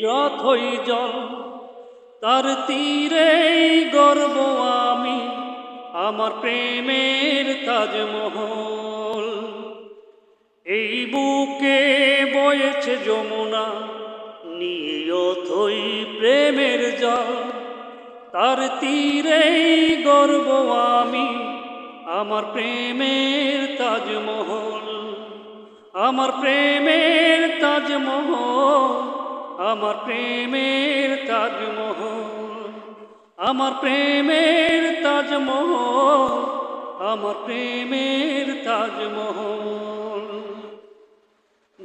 অথই জল তার তীরেই গর্ব আমি, আমার প্রেমের তাজমহল। এই বুকে বয়েছে যমুনা, নিয়ে অথই প্রেমের জল, তার তীরেই গর্ব আমি, আমার প্রেমের তাজমহল। আমার প্রেমের তাজমহল, আমার প্রেমের তাজমহল, আমার প্রেমের তাজমহল, আমার প্রেমের তাজমহল।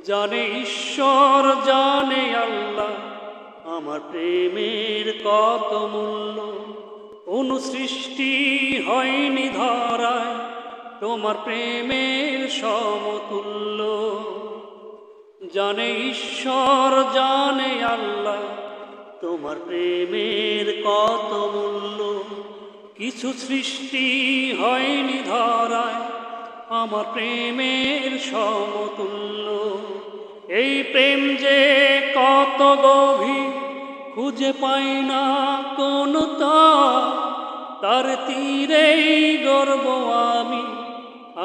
জানে ঈশ্বর জানে আল্লাহ, আমার প্রেমের কত মূল্য। কোন সৃষ্টি হয়নি ধরায় তোমার প্রেমের সমতুল্য। জানে ঈশ্বর জানে আল্লাহ, তোমার প্রেমের কত মূল্য। কিছু সৃষ্টি হয়নি ধরায় আমার প্রেমের সমতুল্য। এই প্রেম যে কত গভীর, খুঁজে পাই না কোনো তার তীরেই গর্ব আমি,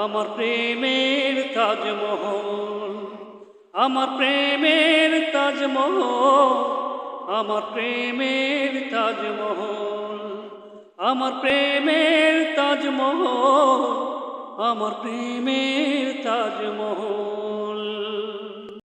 আমার প্রেমের তাজমহল। আমার প্রেমের তাজমহল, আমার প্রেমের তাজমহল, আমার প্রেমের তাজমহল, আমার প্রেমের তাজমহল।